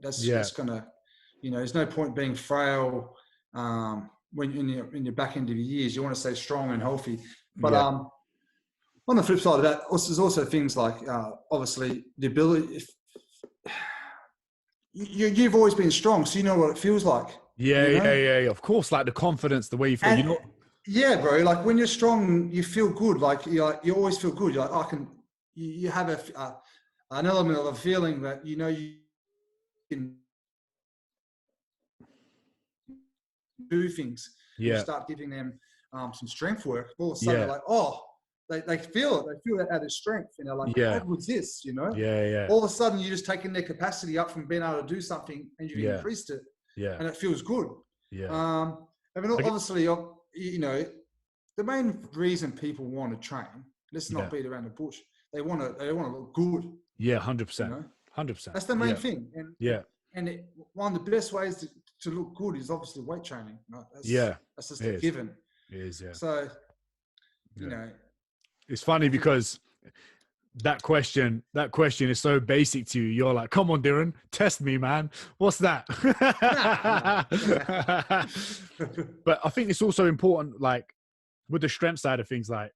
that's just gonna, there's no point being frail when in your back end of your years. You want to stay strong and healthy. But on the flip side of that, there's also things like obviously the ability. You've always been strong, so you know what it feels like. Yeah. Of course, like the confidence, the way you feel. Yeah, bro. Like when you're strong, you feel good. Like you always feel good. You're like, you have an element of a feeling that you know you can do things. And you Yeah. start giving them some strength work. All of a sudden, Yeah. they're like, oh, they feel it. They feel that added strength, and they're like, how Yeah. good's this? You know. Yeah. Yeah. All of a sudden, you're just taking their capacity up from being able to do something, and you've Yeah. increased it, Yeah. and it feels good. Yeah. I mean, obviously, you know, the main reason people want to train, let's not beat around the bush. They want to look good. Yeah. You 100%. know, 100%. that's the main thing. And one of the best ways to look good is obviously weight training. Right? That's just a given. It is. Yeah. So, you know, it's funny because that question is so basic to you. You're like, come on, Diren, test me, man. What's that? But I think it's also important, like with the strength side of things, like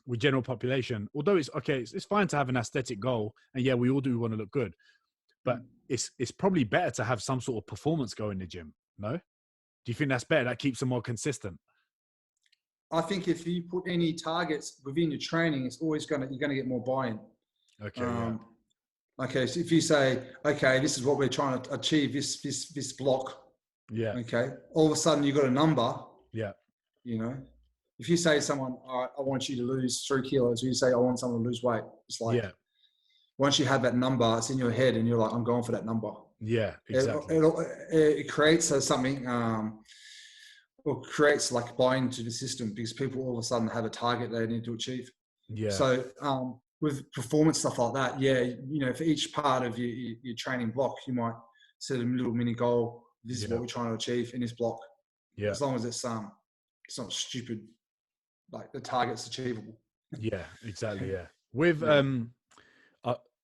with general population, although it's okay, it's fine to have an aesthetic goal. And yeah, we all do want to look good, but it's probably better to have some sort of performance go in the gym. No? Do you think that's better? That keeps them more consistent? I think if you put any targets within your training, it's always you're going to get more buy-in. Okay. Okay. So if you say, okay, this is what we're trying to achieve, this block. Yeah. Okay. All of a sudden you've got a number. Yeah. You know, if you say to someone, I want you to lose 3 kilos, or you say, I want someone to lose weight. It's like, once you have that number, it's in your head and you're like, I'm going for that number. Yeah, exactly. It creates something, or creates like buy-in to the system because people all of a sudden have a target they need to achieve. Yeah. So with performance stuff like that, you know, for each part of your training block, you might set a little mini goal. This is what we're trying to achieve in this block. Yeah. As long as it's not stupid, like the target's achievable. Yeah, exactly. Yeah. With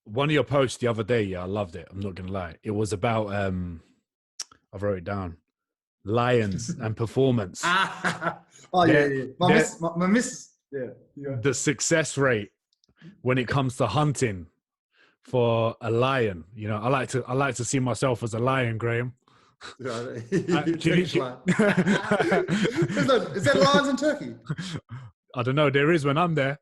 one of your posts the other day, I loved it. I'm not gonna lie. It was about I wrote it down. Lions and performance. Oh yeah. My miss. Yeah. The success rate when it comes to hunting for a lion. You know, I like to see myself as a lion, Graeme. Is that lions in Turkey? I don't know. There is when I'm there.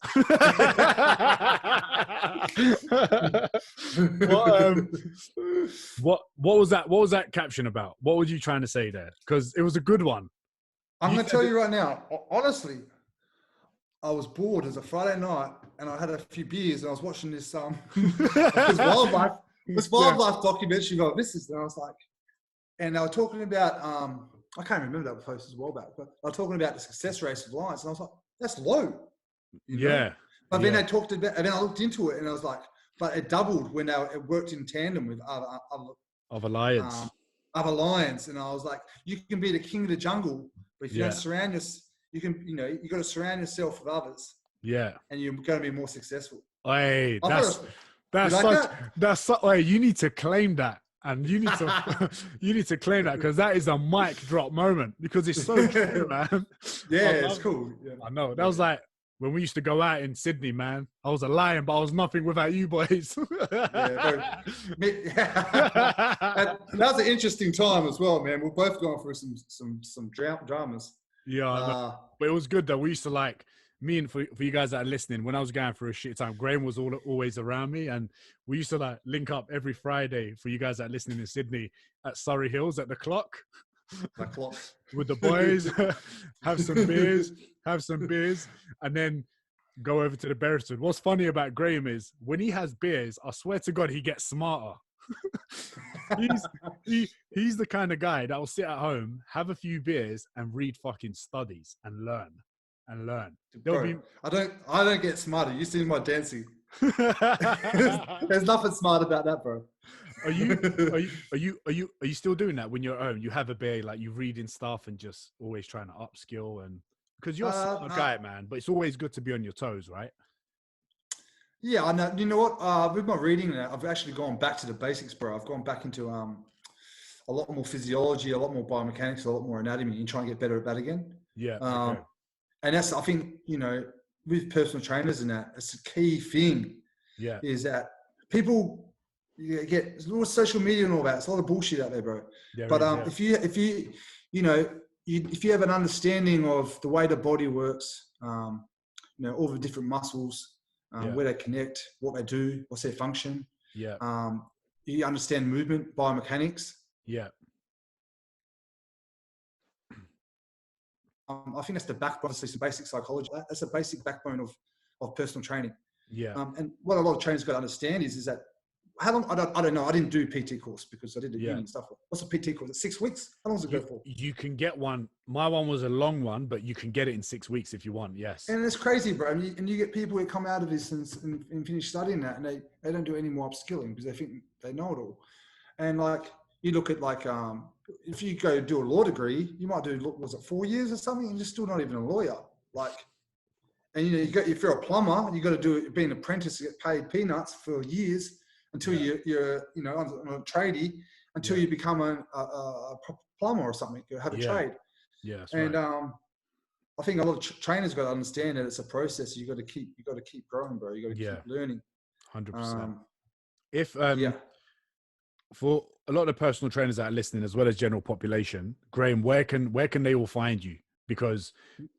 What was that? What was that caption about? What were you trying to say there? Because it was a good one. I'm going to tell you right now. Honestly, I was bored. It was a Friday night, and I had a few beers, and I was watching this wildlife documentary about this. And I was like, and they were talking about I can't remember that post as well back, but they were talking about the success rates of lions, and I was like, that's low. You know? But then they talked about, and then I looked into it, and I was like, but it doubled when it worked in tandem with other lions. Other lions, and I was like, you can be the king of the jungle, but if you don't surround yourself, you got to surround yourself with others. Yeah, and you're going to be more successful. Hey, that's hey, you need to claim that. And you need to claim that because that is a mic drop moment because it's so true, man. Yeah, it's cool. Yeah. I know. That was like when we used to go out in Sydney, man. I was a lion, but I was nothing without you boys. That was an interesting time as well, man. We're both going through some dramas. Yeah, I know. But it was good though. We used to like me and for you guys that are listening, when I was going through a shit time, Graeme was always around me, and we used to like link up every Friday for you guys that are listening in Sydney at Surrey Hills at the Clock. With the boys, have some beers, and then go over to the Beresford. What's funny about Graeme is when he has beers, I swear to God, he gets smarter. He's the kind of guy that will sit at home, have a few beers, and read fucking studies and learn. Bro, I don't get smarter. You see my dancing. There's nothing smart about that, bro. Are you still doing that when you're at home? You have a beer, like you reading stuff and just always trying to upskill, and because you're a smart guy, man. But it's always good to be on your toes, right? Yeah, I know. You know what? With my reading now, I've actually gone back to the basics, bro. I've gone back into a lot more physiology, a lot more biomechanics, a lot more anatomy, and trying to get better at that again. Yeah. Okay. And that's, I think, with personal trainers and that, it's a key thing. Yeah. Is that people get a lot of social media and all that. It's a lot of bullshit out there, bro. Yeah, but if you if you have an understanding of the way the body works, all the different muscles, where they connect, what they do, what's their function. Yeah. You understand movement, biomechanics. Yeah. I think that's the backbone, obviously some basic psychology. That's a basic backbone of personal training. Yeah. And what a lot of trainers got to understand is that how long, I don't know. I didn't do PT course because I did the uni and stuff. What's a PT course? 6 weeks? How long does it go for? You can get one. My one was a long one, but you can get it in 6 weeks if you want. Yes. And it's crazy, bro. And you get people who come out of this and finish studying that, and they don't do any more upskilling because they think they know it all. And like, you look at like, if you go do a law degree, you might do, was it 4 years or something? And you're still not even a lawyer. Like, and if you're a plumber, you got to be an apprentice to get paid peanuts for years until you're on a tradie, until you become a plumber or something. You have a trade. Yeah. That's and right. I think a lot of trainers got to understand that it's a process. You got to keep growing, bro. You got to keep learning. 100%. For a lot of the personal trainers that are listening, as well as general population, Graeme, where can they all find you? Because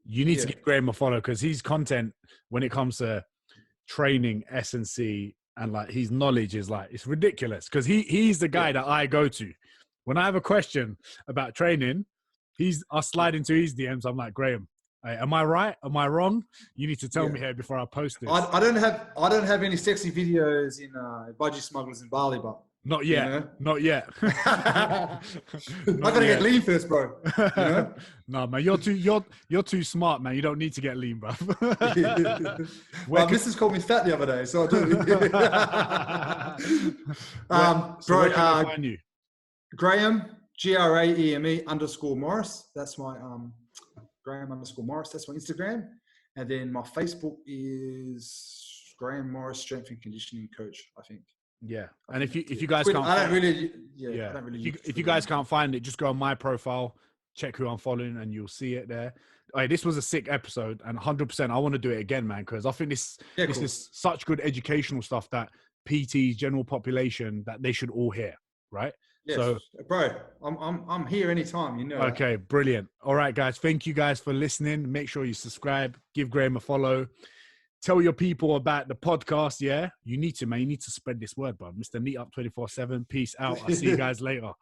you need to give Graeme a follow, because his content when it comes to training, S&C, and like his knowledge is like, it's ridiculous. Because he's the guy that I go to when I have a question about training. I slide into his DMs. I'm like, Graeme, hey, am I right? Am I wrong? You need to tell me here before I post this. I don't have any sexy videos in budgie smugglers in Bali, but not yet. You know? Not yet. I gotta get lean first, bro. You know? No, man, you're too smart, man. You don't need to get lean, bro. My missus called me fat the other day, so I do. Where can I find you? Graeme, Graeme _Morris. That's my Graeme _Morris. That's my Instagram, and then my Facebook is Graeme Morris, strength and conditioning coach, I think. Yeah, and if you guys can't, I don't really. If you guys can't find it, just go on my profile, check who I'm following, and you'll see it there. Hey, this was a sick episode, and 100%, I want to do it again, man, because I think this is such good educational stuff that PTs, general population, that they should all hear, right? Yes. So, bro, I'm here anytime, you know. Okay, brilliant. All right, guys, thank you guys for listening. Make sure you subscribe, give Graeme a follow. Tell your people about the podcast, yeah? You need to, man. You need to spread this word, bro. Mr. Neat Up 24/7. Peace out. I'll see you guys later.